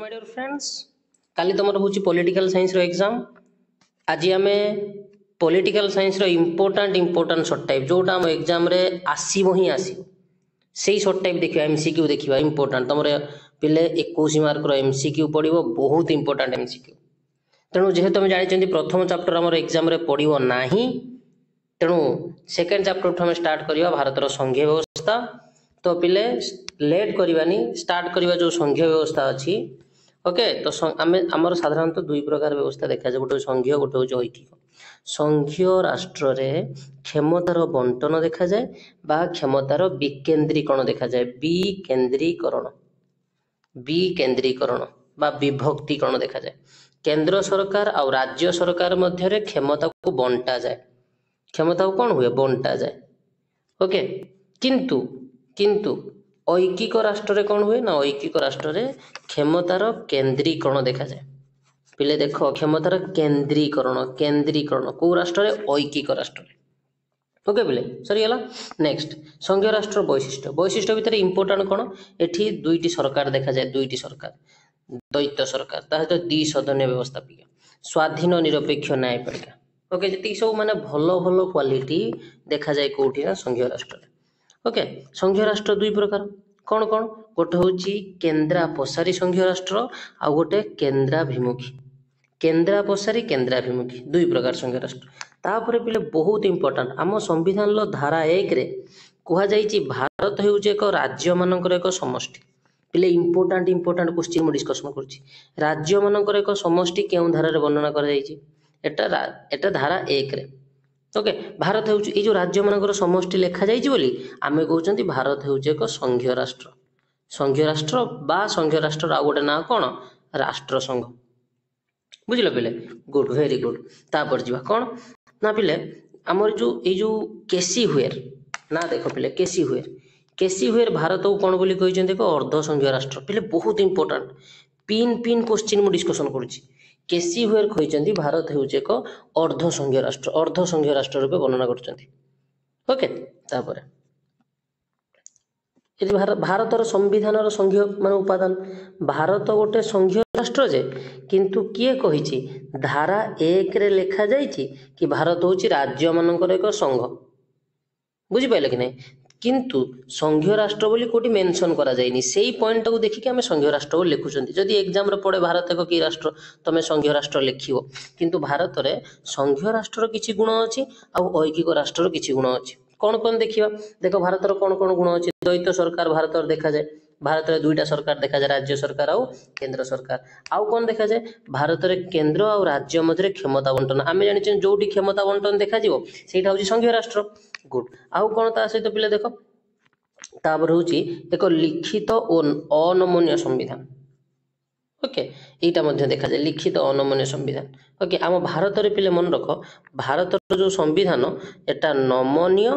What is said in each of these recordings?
My dear friends काली तुम हूँ political science exam आज आम political science important short type जोटा आम एग्जाम रे आसो ही आसो से सर्ट टाइप देखा एमसीक्यू देखा इंपोर्टाट तुम पिले 21 मार्क एमसीक्यू पड़ो बहुत इंपोर्टाट एमसीक्यू तेणु जेहेतु तुम जानते प्रथम चैप्टर आम एग्जाम रे पड़ो ना तेणु सेकेंड चैप्टर आम स्टार्ट करवा भारतर संघीय व्यवस्था तो पिले लेट करवानी स्टार्ट करवा जो संघीय व्यवस्था अच्छी ओके तो आमर साधारणतः दुई प्रकार व्यवस्था देखा जाए गोटे संघीय गोटे हूँ ऐकिक संघीय राष्ट्र रे क्षमतार बंटन देखा जाए बा क्षमतार विकेंद्रीकरण देखा जाए विकेंद्रीकरण बा विभक्तिकरण देखा जाए केंद्र सरकार और राज्य सरकार मध्य क्षमता को बंटा जाए क्षमता को कौन हुए बंटा जाए ओके किंतु किंतु ऐकिक राष्ट्र रे कौन हुए ना ऐकिक राष्ट्र रे क्षमतार केंद्रीकरण देखा जाए पिले देख क्षमतार केंद्रीकरण को राष्ट्र रे ऐकिक राष्ट्र रे ओके पिले सरीगला नेक्स्ट संघीय राष्ट्र वैशिष्ट्य भितर इंपोर्टाट कौन एठी दुईटी सरकार देखा जाए दुईटी सरकार द्वैत सरकार सहित द्विसदनीय व्यवस्थापिका स्वाधीन निरपेक्ष न्यायपालिका ओके जी सब माने भल भल क्वालिटी देखा जाए कौटी ना संघीय राष्ट्र रे ओके संघीय राष्ट्र दुई प्रकार कौन कौन गोटे हूँ केन्द्रापसारी संघीय राष्ट्र आउ गोटे केन्द्रापसारी दुई प्रकार संघीय राष्ट्र तापर पिले बहुत इंपोर्टाट आम संविधान धारा 1 रे कह जाइए भारत हूँ एक राज्य मानकर एक समष्टि पिले इंपोर्टाट क्वेश्चन मु डिस्कसन करुच्ची राज्य मानकर एक समष्टि क्यों धारा वर्णना कर एटा धारा 1 रे ओके भारत हूँ जो राज्य मानकर समष्टि लेखा जाइए आमे कहते भारत हूँ एक संघीय राष्ट्र बा संघीय राष्ट्र आ गोटे ना कौन राष्ट्र संघ बुझल पिले गुड वेरी गुड तापर जी कौन ना पिले आमर जो केसी हुएर ना देख पिले केसी हुएर भारत को कौन बोली कहते अर्ध संघीय राष्ट्र पिले बहुत इंपोर्टाट पिन क्वेश्चन मु डिस्कसन करुच्ची केसी हुएर कहते भारत हूँ एक अर्ध संघीय राष्ट्र रूपे वर्णना करते ओके तापर भारतर संविधान संघीय मान उपादान भारत गोटे संघीय राष्ट्र जे किंतु किए कही धारा 1 रे लिखा जाइए कि भारत हूँ राज्य मानकर एक संघ बुझिपारे कि नहीं किंतु संघीय राष्ट्र बोली कोटी मेंशन करा जाइनी सेही पॉइंट को देखिक आम संघीय राष्ट्र को लिखुचंती जदि एग्जाम रे पड़े भारत एक कि राष्ट्र तमे संघीय राष्ट्र लिखिबो किंतु भारत रे संघीय राष्ट्र किछि गुण अछि आ ऐकिक राष्ट्र किछि गुण अछि कौन कौन देखिबा देखो भारत रो कौन कौन गुण अछि द्वैत सरकार भारत रे देखा जाए भारत रे दुईटा सरकार देखा जाए राज्य सरकार और केंद्र सरकार आउ कौन देखा जाए भारत रे केंद्र और राज्य मध्य क्षमता बंटन आम जानी जोटी क्षमता बंटन देखा जीवो सेटा हूँ संघीय राष्ट्र गुड आउ कौन ता सहित पिले देख तापर हूँ एक लिखित और अनमनीय संविधान ओके यहीटा मध्य देखा जाए लिखित अनमनीय संविधान ओके आम भारत रे पिले मन रख भारत जो संविधान एटा नमनीय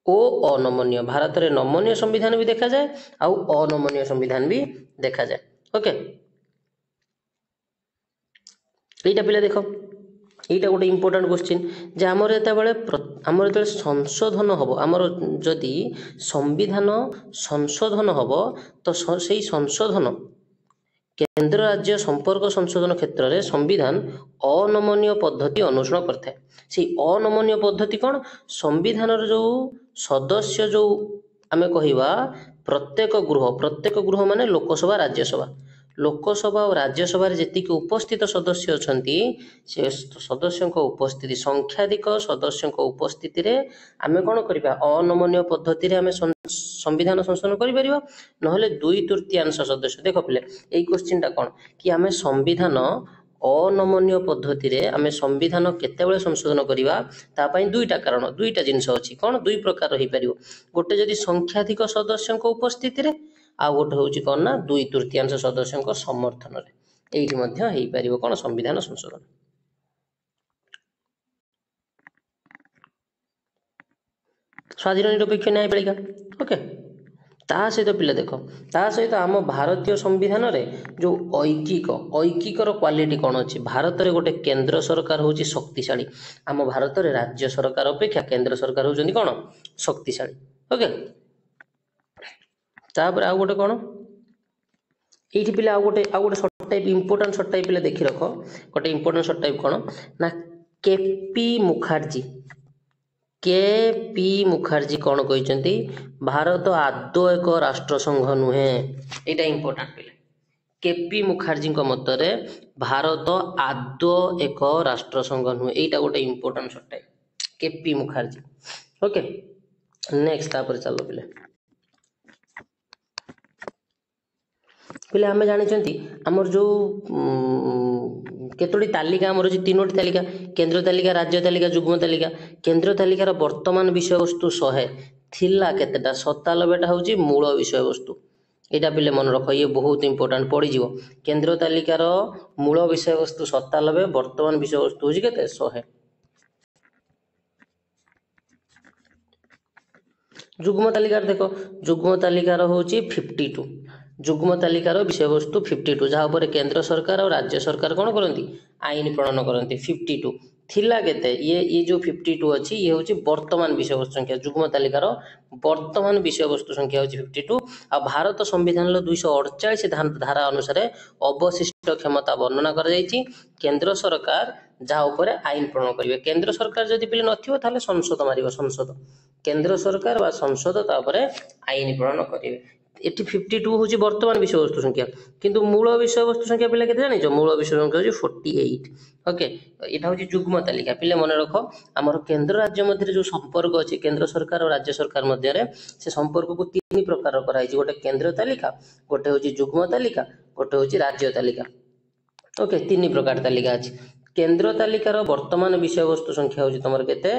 और अनमनीय भारत रे नमनीय संविधान भी देखा जाए आउ अनमनीय संविधान भी देखा जाए ओके यहीटा पिले देख यहीटा गोटे इंपोर्टाट क्वेश्चन जे आमर जो संशोधन हम आमर जदि संविधान संशोधन हम तो से संशोधन केंद्र राज्य संपर्क संशोधन क्षेत्र में संविधान अनमनीय पद्धति अनुसरण करता है से अनमनीय पद्धति कौन संविधान जो सदस्य जो आमे कहिबा प्रत्येक गृह माने लोकसभा और राज्यसभा जी उपस्थित सदस्य अछंती से सदस्यों उपस्थिति संख्याधिक सदस्यों उपस्थिति रे आमे कौन करिबा अनमनीय पद्धति रे आमे संविधान संशोधन करि परिबा नहले 2/3 सदस्य देखो पिले एई क्वेश्चन टा कौन कि आमे संविधान अनमनीय पद्धति रे आमे संविधान केतेबेले संशोधन करिबा ता पई दुईटा कारण दुईटा जिंस अछि कौन दुई प्रकार रही परिबो गोटे जदि संख्याधिक सदस्यों उपस्थिति रे आ गोटे हूँ कौन ना 2/3 सदस्यों समर्थन रे एइठी मध्य हेई परिबो कौन संविधान संशोधन स्वाधीन निरपेक्ष न्यायपालिका ओके ता सहित पिले देख ता सहित आम भारतीय संविधान रे जो ऐकिक क्वालिटी कौन अच्छी भारत रे गोटे केंद्र सरकार हूँ शक्तिशाली आम भारत रे राज्य सरकार अपेक्षा केंद्र सरकार होउछन्ती कौन शक्तिशाली ओके तापर आ गोटे कौन ये पिले आउ गोटे short type important short type पिले देखी रख गोटे इंपोर्टाट सर्ट टाइप कौन ना केपी मुखार्जी कौन कहते भारत आदौ एक राष्ट्रसंघ नुहे यहाँ इंपोर्टाट पिले केपी मुखार्जी मतरे भारत आदौ एक राष्ट्रसंघ नुहे यहाँ गोटे important short type KP Mukherjee okay next तापर चलो पिले पिले आम जानी आमर जो केतोटी तालिका आमर अच्छी तीनोटी तालिका केंद्र तालिका राज्य तालिका जुग्म तालिका केंद्र तालिकार वर्तमान विषय वस्तु 100 थिला केतेटा 97टा हूँ मूल विषय वस्तु यहाँ पिले मन रख ये बहुत इंपोर्टाट पड़ज केंद्र तालिकार मूल विषय वस्तु 97 वर्तमान विषय वस्तु हूँ के 100 जुग्म तालिकार देख जुग्म तालिकार हूँ 52 जुग्म तालिकार विषय वस्तु 52 जहाँ केंद्र सरकार और राज्य सरकार कौन करती आईन प्रणयन करती 52 थिला केते ये जो 52 अच्छी ये हूँ वर्तमान विषय वस्तु संख्या जुग्म तालिकार वर्तमान विषय वस्तु संख्या हूँ 52 आ भारत संविधान 248 धारा अनुसार अवशिष्ट क्षमता वर्णना कर केंद्र सरकार जहाँ उपर आईन प्रणयन करेंगे केंद्र सरकार जदि पिले न संसद मार संसद केंद्र सरकार व संसद तापर आईन प्रणयन करेंगे एटी 52 हूँ वर्तमान विषय वस्तु संख्या किंतु मूल विषय वस्तु संख्या पिला के जान मूल विषय संख्या हूँ 48 ओके यहाँ हूँ जुग्म तालिका पिले मन रख आमर केंद्र राज्य मध्य जो संपर्क अच्छे केंद्र सरकार और राज्य सरकार मध्य से संपर्क को 3 प्रकार कराई गोटे केंद्र तालिका गोटे हूँ जुग्म तालिका गोटे हूँ राज्य तालिका ओके 3 प्रकार तालिका अच्छी केंद्र तालिकार वर्तमान विषय वस्तु संख्या हूँ तुम के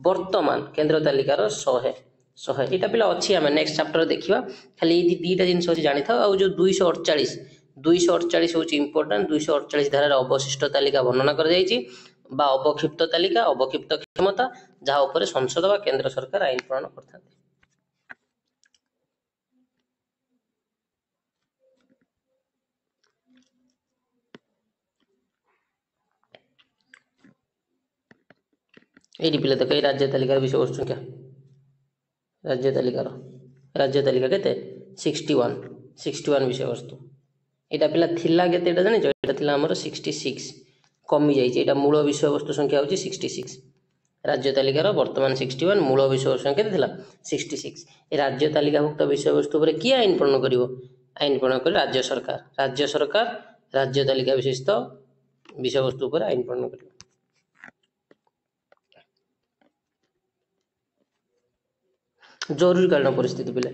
वर्तमान केंद्र तालिकार 100 यहाँ पिला अच्छी आम नेक्स्ट चैप्टर देखा खाली ये 2टा जिन जानी था और जो 248 हूँ इंपोर्टाट 248 धारा अवशिष्ट तालिका वर्णना कर अवक्षिप्त तालिका अवक्षिप्त क्षमता जहाँ उपर संसद व केंद्र सरकार आईन प्रणयन करते ये पिले देख राज्य तालिकार विषय वस्तु संख्या राज्य तालिका के 61 विषय वस्तु यहाँ पिला थिला के जान यहाँ 66 कमी जाइए मूल विषय वस्तु संख्या हूँ 66 राज्य तालिकार वर्तमान 61 मूल विषय वस्तु संख्या थिला 66 राज्य तालिकाभुक्त विषय वस्तु पर किए आईन प्रणयन कर आईन प्रणयन कर राज्य सरकार राज्य तालिका विशिष्ट विषय वस्तु पर आईन प्रणयन कर जरूरीकालीन परिस्थिति पिले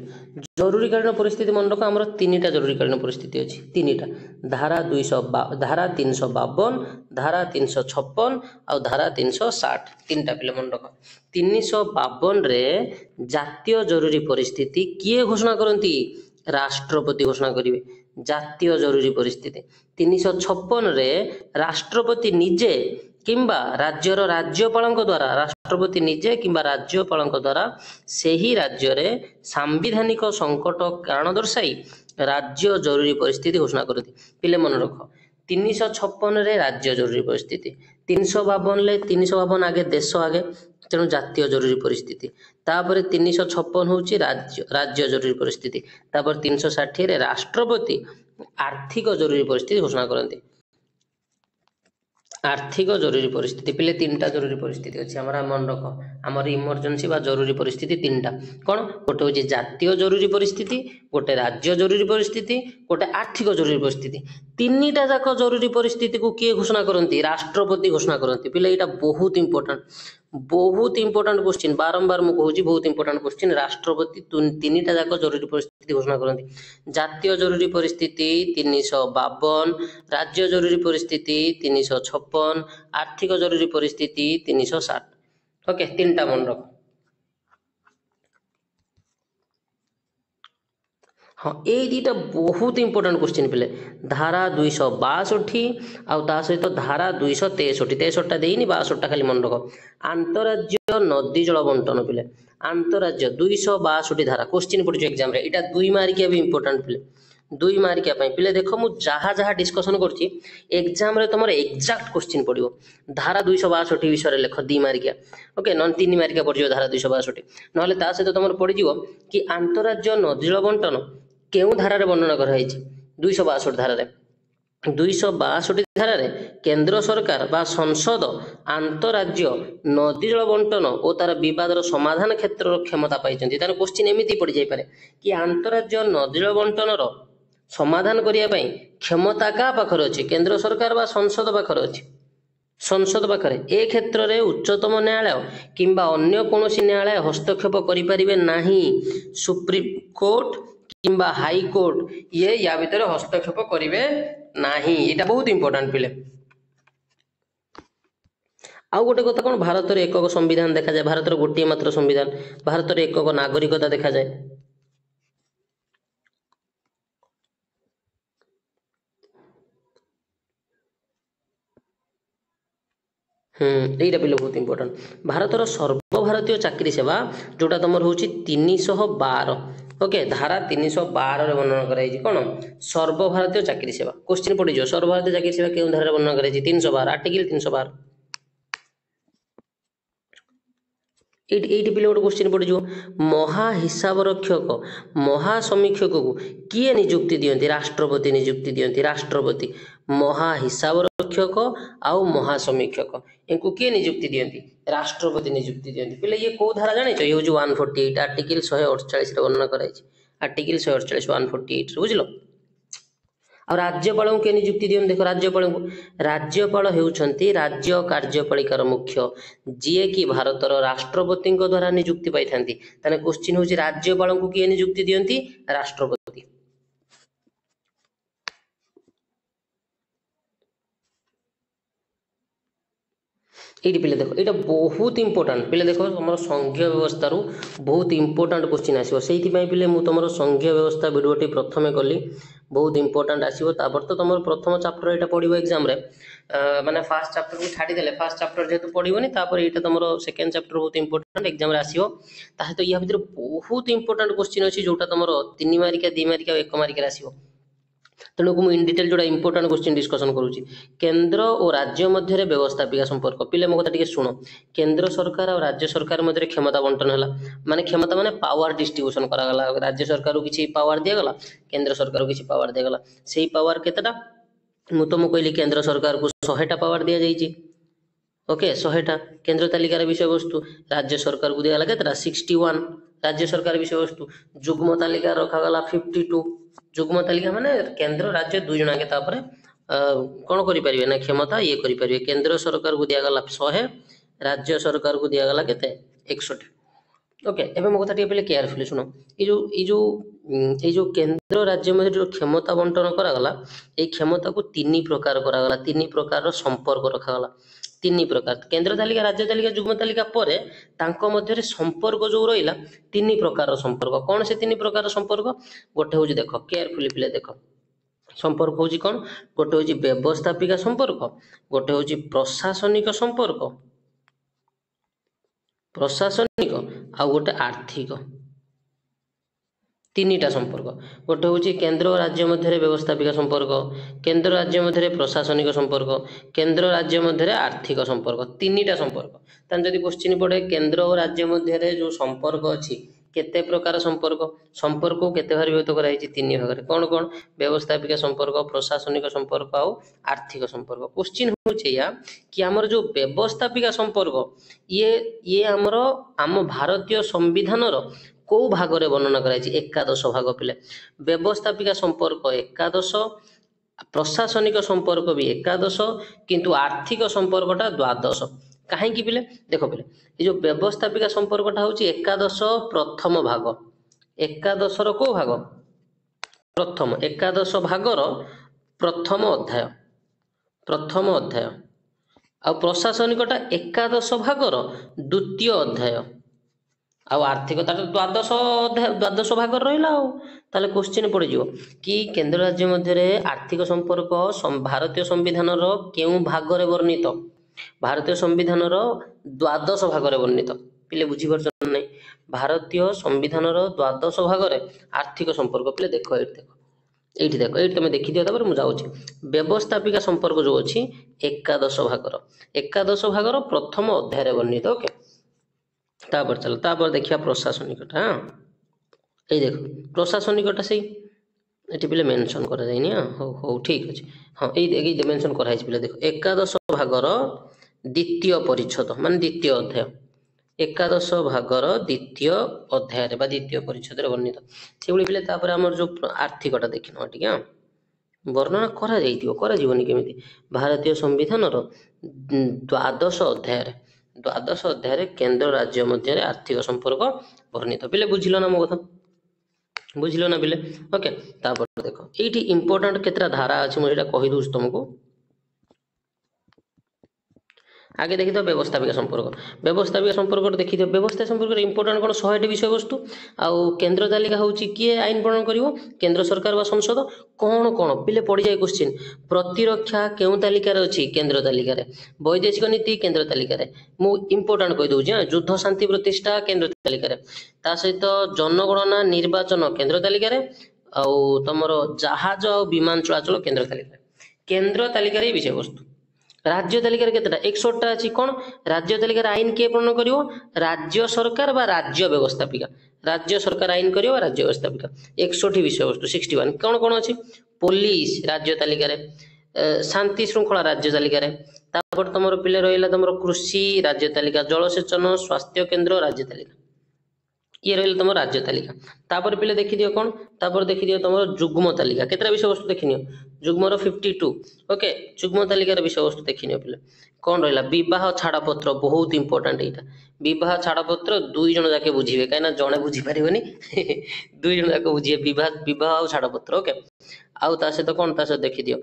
जरूरीकालीन परिस्थिति मन रख आमर 3टा जरूरीकालीन परिस्थिति अच्छी 3टा धारा 352 धारा 356 और धारा 360 3टा पिले मन रख 352 रे जातीय जरूरी परिस्थिति किए घोषणा करती राष्ट्रपति घोषणा करेंगे जातीय जरूरी परिस्थिति 356 रे राष्ट्रपति निजे किंबा राज्यर राज्यपाल द्वारा राष्ट्रपति निजे किंबा राज्यपाल द्वारा सही राज्य रे सांविधानिक संकट कारण दर्शाई राज्य जरूरी परिस्थिति घोषणा करती पिले मन रख 356 रे राज्य जरूरी परिस्थिति 352 आगे देश आगे तेणु जातीय जरूरी परिस्थिति तापर 356 हूँ राज्य जरूरी परिस्थिति तापर 360 रे राष्ट्रपति आर्थिक जरूरी परिस्थिति घोषणा करती आर्थिक जरूरी परिस्थिति पिले 3टा जरूरी परिस्थिति अच्छी मन रख आमर इमरजेंसी बा जरूरी परिस्थिति 3टा कौन गोटे हूँ जातीय जरूरी परिस्थिति गोटे राज्य जरूरी परिस्थिति गोटे आर्थिक जरूरी परिस्थिति 3टा जाक जरूरी परिस्थिति को किए घोषणा करती राष्ट्रपति घोषणा करती पिले यहाँ बहुत इंपोर्टाट क्वेश्चन बारंबार मुझे कहूँ बहुत इंपोर्टाट क्वेश्चन राष्ट्रपति 3टा जाक जरूरी परिस्थिति घोषणा करती जातीय जरूरी परिस्थिति 352 राज्य जरूरी परिस्थिति 356 आर्थिक जरूरी परिस्थिति 360 ओके 3टा मन रख हाँ ये 2टा बहुत इंपोर्टाट क्वेश्चन पिले धारा 262 आउ ता सहित धारा 263 देनी 62टा खाली मन रख आंतरराज्य नदी जल बंटन पिले आंतरराज्य 262 धारा क्वेश्चन पड़ो एग्जाम रे यहाँ 2 मार्किया भी इंपोर्टाट पिले 2 मार्किया पिले देख मु जहाँ जहाँ डिस्कसन करछि एग्जाम रे तुम एक्जाक्ट क्वेश्चन पड़ो धारा 262 विषय लेख 2 मार्किया ओके नन 3 मार्किया पड़ धारा 262 ना सहित तुम पड़ कि आंतरराज्य नदी जल बंटन केउ धारा रे वर्णना कराई 262 ଧାରାରେ 262 ଧାରାରେ କେନ୍ଦ୍ର ସରକାର ବା ସଂସଦ ଆନ୍ତଃରାଜ୍ୟ ନଦୀ ଜଳ ବଣ୍ଟନ ଓ ତାର ବିବାଦର ସମାଧାନ କ୍ଷେତ୍ରର କ୍ଷମତା ପାଇଛନ୍ତି। ତାର କ୍ୱେଶ୍ଚିନ୍ ଏମିତି ପଡ଼ିଯାଇପାରେ କି ଆନ୍ତଃରାଜ୍ୟ ନଦୀ ଜଳ ବଣ୍ଟନର ସମାଧାନ କରିବା ପାଇଁ କ୍ଷମତା କାହା ପାଖରେ ଅଛି? କେନ୍ଦ୍ର ସରକାର ବା ସଂସଦ ପାଖରେ ଅଛି। ସଂସଦ ପାଖରେ ଏ କ୍ଷେତ୍ରରେ ଉଚ୍ଚତମ ନ୍ୟାୟାଳୟ କିମ୍ବା ଅନ୍ୟ କୌଣସି ନ୍ୟାୟାଳୟ ହସ୍ତକ୍ଷେପ କରିପାରିବେ ନାହିଁ। ସୁପ୍ରିମକୋର୍ଟ କିମ୍ବା ହାଇକୋର୍ଟ ଇଏ ୟା ଭିତରେ ହସ୍ତକ୍ଷେପ କରିବେ ନାହିଁ। ଏଇଟା ବହୁତ ଇମ୍ପୋର୍ଟାଣ୍ଟ ପିଲେ। ଆଉ ଗୋଟେ କଥା କ'ଣ, ଭାରତରେ ଏକକ ସମ୍ବିଧାନ ଦେଖାଯାଏ। ଭାରତର ଗୋଟିଏ ମାତ୍ର ସମ୍ବିଧାନ। ଭାରତରେ ଏକକ ନାଗରିକତା ଦେଖାଯାଏ। এইটা পিলে ବହୁତ ইম্পর্টাଣ୍ଟ। ଭାରତର ସର୍ବଭାରତୀୟ ଚାକିରି ସେବା ଯୋଉଟା ତମର ହେଉଛି 312, ଓକେ, ଧାରା 312ରେ ବର୍ଣ୍ଣନା କରାଯାଇଛି କ'ଣ? ସର୍ବଭାରତୀୟ ଚାକିରି ସେବା। କ୍ୱେଶ୍ଚିନ୍ ପଡ଼ିଯିବ, ସର୍ବଭାରତୀୟ ଚାକିରି ସେବା କେଉଁ ଧାରାରେ ବର୍ଣ୍ଣନା କରାଯାଇଛି? 312, ଆର୍ଟିକଲ 312। এইটি পিলে ଗୋଟେ କ୍ୱେଶ୍ଚିନ୍ ପଡ଼ିଯିବ, ମହାହିସାବରକ୍ଷକ ମହାସମୀକ୍ଷକକୁ କିଏ ନିଯୁକ୍ତି ଦିଅନ୍ତି? ରାଷ୍ଟ୍ରପତି ନିଯୁକ୍ତି ଦିଅନ୍ତି। ରାଷ୍ଟ୍ରପତି ମହାହିସାବରକ୍ଷକ ଆଉ ମହାସମୀକ୍ଷକ ଏଙ୍କୁ କିଏ ନିଯୁକ୍ତି ଦିଅନ୍ତି? ରାଷ୍ଟ୍ରପତି ନିଯୁକ୍ତି ଦିଅନ୍ତି। ପିଲେ ଇଏ କୋଉ ଧାରା ଜାଣିଛ? ଇଏ ହେଉଛି 148, ଆର୍ଟିକଲ 148ରେ ବର୍ଣ୍ଣନା କରାଯାଇଛି। ଆର୍ଟିକଲ 148 148ରେ ବୁଝିଲ। ଆଉ ରାଜ୍ୟପାଳଙ୍କୁ କିଏ ନିଯୁକ୍ତି ଦିଅନ୍ତି? ଦେଖ, ରାଜ୍ୟପାଳ ହେଉଛନ୍ତି ରାଜ୍ୟ କାର୍ଯ୍ୟପାଳିକାର ମୁଖ୍ୟ, ଯିଏକି ଭାରତର ରାଷ୍ଟ୍ରପତିଙ୍କ ଦ୍ୱାରା ନିଯୁକ୍ତି ପାଇଥାନ୍ତି। ତାହେଲେ କ୍ୱେଶ୍ଚିନ୍ ହେଉଛି ରାଜ୍ୟପାଳଙ୍କୁ କିଏ ନିଯୁକ୍ତି ଦିଅନ୍ତି? ରାଷ୍ଟ୍ରପତି। এইটি পিলে দেখো, এটা বহুত ইম্পর্টাଣ୍ଟ পিলে। দেখো তোমার সংঘীয় ব্যবস্থার বহুত ইম্পর্টাଣ୍ଟ क्वेश्चन আসব। সেইপাই পিলে মু তোমার সংঘীয় ব্যবস্থা ভিডিওটি প্রথমে কলি, বহুত ইম্পর্টাଣ୍ଟ আসব। তারপর তো তোমার প্রথম চ্যাপ্টর এটা পড়ব এক্সামে, মানে ফার্স্ট চ্যাপ্টর কু ছাড়ি দেলে ফার্স্ট চ্যাপ্টর যেহেতু পড়বনি, তারপর এইটা তোমার সেকেন্ড চ্যাপ্টর বহুত ইম্পর্টাଣ୍ଟ এক্সামে আসব। তা সহ ইয়া ভিতরে বহুত ইম্পর্টাଣ୍ଟ क्वेश्चन ଅଛି जोटा তোমার 3 মার্কিয়া 2 মার্কিয়া 1 মার্কিয়া আসব। तेणु को इन डिटेल जो इंपोर्टाट क्वेश्चन डिस्कसन करूँ। केंद्र और राज्य मध्य व्यवस्थापिका संपर्क पिले मो कथा शुण। केंद्र सरकार और राज्य सरकार मध्य क्षमता बंटन है, माने क्षमता माने पावर डिस्ट्रीब्यूशन करागला। राज्य सरकार को किसी पावर दिगला, केंद्र सरकार को किसी पावर दिगला। से पावर केतेटा मु तुमको कहली, केंद्र सरकार को 100टा पावर दि जाइए, ओके 100टा केंद्र तालिकार विषय वस्तु। राज्य सरकार को दिगला केतेटा 61 राज्य सरकार विषय वस्तु। जुग्म तालिका रखागला 52। जुग्म तालिका माने केंद्र राज्य दुई जन के तापर कौन करें ना क्षमता ये करें। केंद्र सरकार को दिगला 100, राज्य सरकार को दिगला केते 61। ओके, एवं मो कथा पे केयरफुली शुण। ये केंद्र राज्य मध्य जो क्षमता बंटन करागला, ये क्षमता को 3 प्रकार करागला। 3 प्रकार संपर्क रखागला। 3 प्रकार केंद्र तालिका, राज्य तालिका, जुग्म तालिका परे तांको मध्य संपर्क जो रहिला 3 प्रकार संपर्क। कौन से 3 प्रकार संपर्क? गोटे हूँ देख, केयरफुली पिले देख, संपर्क हूँ कौन? गोटे हूँ व्यवस्थापिका संपर्क, गोटे हूँ प्रशासनिक संपर्क, प्रशासनिक आ गोटे आर्थिक। 3टा संपर्क। गोटे हूँ केंद्र और राज्य मध्य व्यवस्थापिका संपर्क, केंद्र राज्य मध्य प्रशासनिक संपर्क, केंद्र राज्य मध्य आर्थिक संपर्क। 3टा संपर्क। तान जदि क्वेश्चन पड़े केंद्र और राज्य मध्य जो संपर्क अच्छी केते प्रकार संपर्क, संपर्क को केते भाग विभक्त कराई? 3 भाग। कौन कौन? व्यवस्थापिका संपर्क, प्रशासनिक संपर्क और आर्थिक संपर्क। क्वेश्चन होचे या कि हमर जो व्यवस्थापिका संपर्क ये हमर आम भारतीय संविधान रो को भाग रे वर्णना कराई? 11 भाग पिले। व्यवस्थापिका संपर्क 11, प्रशासनिक संपर्क भी 11, किंतु आर्थिक संपर्कटा 12। कहीं पिले देख पिले, ये जो व्यवस्थापिका संपर्कटा हूँ 11 प्रथम भाग। 11 रो को भाग? प्रथम 11 भागर प्रथम अध्याय, प्रथम अध्याय। आ प्रशासनिकटा 11 भागर द्वितीय अध्याय। आर्थिकता 12 भाग रहा। ताले क्वेश्चन पड़ कि केंद्र राज्य मध्य आर्थिक संपर्क भारतीय संविधान केउ भाग रे वर्णित? भारतीय संविधान 12 भाग रे वर्णित। पिले बुझी पारछ नहीं? भारतीय संविधान 12 भाग रे आर्थिक संपर्क। पिले देखो ये देखो, ये देखो, ये तुम देखी दियो। तापर मु जाउछि व्यवस्थापिका संपर्क जो अछि 11 भागर, 11 भागर प्रथम अध्याय रे वर्णित। ओके, तापर चलो तापर देखिया प्रशासनिकटा। हाँ, ये देखो प्रशासनिकटा से এটি পিলে মেনশন করা যায়নি। হଉ ହଉ ଠିକ ଅଛି। ହଁ ଏଇ ମେନସନ କରାହେଇଛି ପିଲେ ଦେଖ ଏକାଦଶ ଭାଗର ଦ୍ୱିତୀୟ ପରିଚ୍ଛଦ ମାନେ ଦ୍ୱିତୀୟ ଅଧ୍ୟାୟ ଏକାଦଶ ଭାଗର ଦ୍ୱିତୀୟ ଅଧ୍ୟାୟରେ ବା ଦ୍ୱିତୀୟ ପରିଚ୍ଛଦରେ ବର୍ଣ୍ଣିତ ସେଭଳି ପିଲେ ତାପରେ ଆମର ଯୋଉ ଆର୍ଥିକଟା ଦେଖିନେବା ଟିକେ ବର୍ଣ୍ଣନା କରାଯିବନି କେମିତି ଭାରତୀୟ ସମ୍ବିଧାନର ଦ୍ୱାଦଶ ଅଧ୍ୟାୟରେ କେନ୍ଦ୍ର ରାଜ୍ୟ ମଧ୍ୟରେ ଆର୍ଥିକ ସମ୍ପର୍କ ବର୍ଣ୍ଣିତ ପିଲେ ବୁଝିଲ ନା ମୋ କଥା ବୁଝିଲ ନା ପିଲେ ଓକେ ତାପରେ ଦେଖ ଏଇଠି ଇମ୍ପୋର୍ଟାଣ୍ଟ କେତେଟା ଧାରା ଅଛି ମୁଁ ଏଇଟା କହିଦଉଛି ତମକୁ आगे देखी व्यवस्थापिका संपर्क देखी व्यवस्था संपर्क इंपोर्टाट कौन 100टी विषय वस्तु आउ केन्द्र तालिका हूँ किए आईन प्रणयन कर केन्द्र सरकार व संसद कौन कौन पिले पड़ जाए क्वेश्चन प्रतिरक्षा क्यों तालिकार अच्छी केन्द्र तालिकार वैदेशिक नीति केन्द्र तालिकार मु इंपोर्टाट कहीदे युद्ध शांति प्रतिष्ठा केन्द्र तालिकार ता सहित जनगणना निर्वाचन केन्द्र तालिकार आउ तुम जहाज और विमान चलाचल केन्द्र तालिकार विषय वस्तु राज्य तालिकार केतेटा 61टा अछि कोन राज्य तालिकार आईन के प्रणयन करिवो राज्य सरकार बा राज्य व्यवस्थापिका राज्य सरकार आईन करिवो राज्य व्यवस्थापिका 61 विषय वस्तु 61 कोन कोन अछि पुलिस राज्य तालिकार शांति श्रृंखला राज्य तालिकार तापर तमरो पिले रहिला तमरो कृषि राज्य तालिका जलसेचन स्वास्थ्य केन्द्र राज्य तालिका ये रहिला तमरो राज्य तालिका तापर पिले देखि दियो कोन तापर देखि दियो तमरो जुग्म तालिका केतरा विषय वस्तु देखिनियो जुग्मर 52 ओके जुग्म तालिकार विषय वस्तु देखिनियो पिले कौन रहिला विवाह छाड़पत्र बहुत इंपोर्टेंट एटा विवाह छाड़पत्र दुई जण जाके बुझिबे काइना जणे बुझी परिबनी दुई जण जाके बुझिबे विवाह और छाड़पत्र ओके आउ ता से तो कोन ता से देखि दियो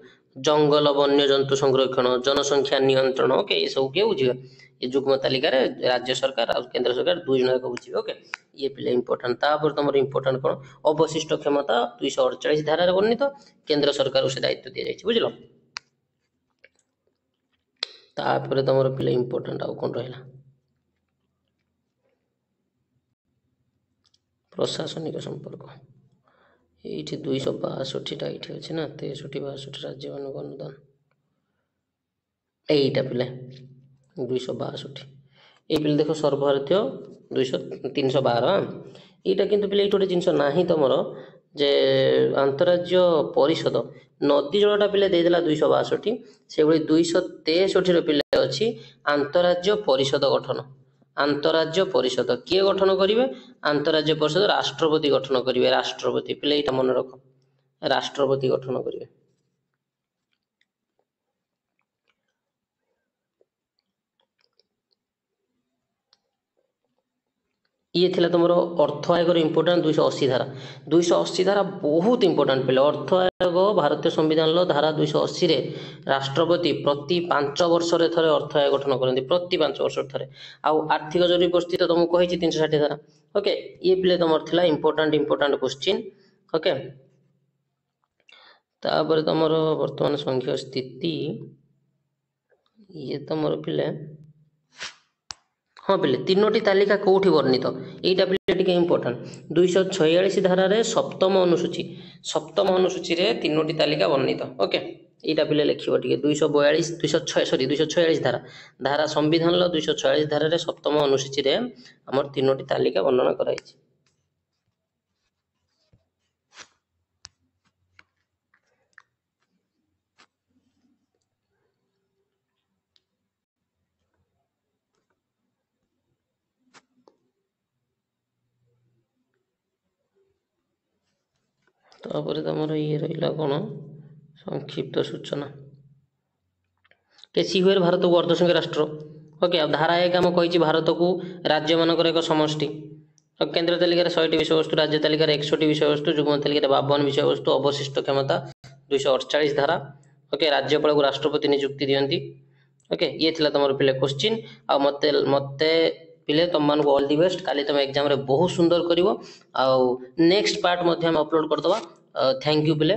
जंगल वन्य जंतु संरक्षण जनसंख्या नियंत्रण ओके ये सब के बुझिबे ये जुग्म तालिकार राज्य सरकार और केंद्र सरकार दुई जण जाके बुझिबे ओके ये पिले इंपोर्टेंट तापर तमर इंपोर्टेंट कोन अवशिष्ट क्षमता 248 धारा रे वर्णित केंद्र सरकार से दायित्व दिया जायछि बुझलो तापर तमर पिले इंपोर्टेंट आउ कोन रहला प्रशासनिक संपर्क एठी 262 टा एठी अछि ना 63 62 राज्य मान अनुदान एटा पिले 262 ए पिले देखो सर्वभारतीय 312 एटा किंतु पिले एठी जिनस नाही तमरो जे अंतरराज्य परिषद नदी जलटा पिले देदेला 262 से भली 263 रो पिले अछि अंतरराज्य परिषद गठन अंतरराज्य परिषद किए गठन करिवे अंतरराज्य परिषद राष्ट्रपति गठन करिवे राष्ट्रपति पिले एटा मन रख राष्ट्रपति गठन करिवे ये थिला तुमरो अर्थ आयोग इंपोर्टेंट 280 धारा बहुत इंपोर्टेंट पिले अर्थ आयोग भारतीय संविधान लो धारा 280 रे राष्ट्रपति प्रति 5 वर्ष रे थरे अर्थ आयोग गठन करंती प्रति 5 वर्ष थरे आ आर्थिक जरूरी परिस्थिति तुमको कहिछि 360 धारा ओके ये पिले तुमर थिला इंपोर्टेंट क्वेश्चन ओके तापर तुमरो वर्तमान संख्या स्थिति ये तुमरो पिले हाँ पिले तीनोटी तालिका कोठी वर्णित एटा पिले टिके इंपोर्टेंट 246 धारा रे सप्तम अनुसूची रे तीनोटी तालिका वर्णित ओके एटा पिले लिखिबो टिके 246 धारा संविधान लो 246 धारा रे सप्तम अनुसूची रे हमर तीनोटी तालिका वर्णना कराइछि तापर तमर ये रहिला कोन संक्षिप्त सूचना केसी हुए भारत को अर्धसंख्य राष्ट्र ओके धारा 1 हम कहिछि भारत को राज्य मानकर एक समष्टि केंद्र तालिका 100टी विषय वस्तु राज्य तालिका 61 विषय वस्तु जुग्म तालिका 52 विषय वस्तु अवशिष्ट क्षमता 248 धारा ओके राज्यपाल को राष्ट्रपति नियुक्ति दियंती ओके ये थिला तमर पिले क्वेश्चन आ मते पिले तुम मान को ऑल दी बेस्ट काली तुम एग्जाम रे बहुत सुंदर करिवो आ नेक्स्ट पार्ट मध्ये हम अपलोड कर दबा थैंक यू पिले।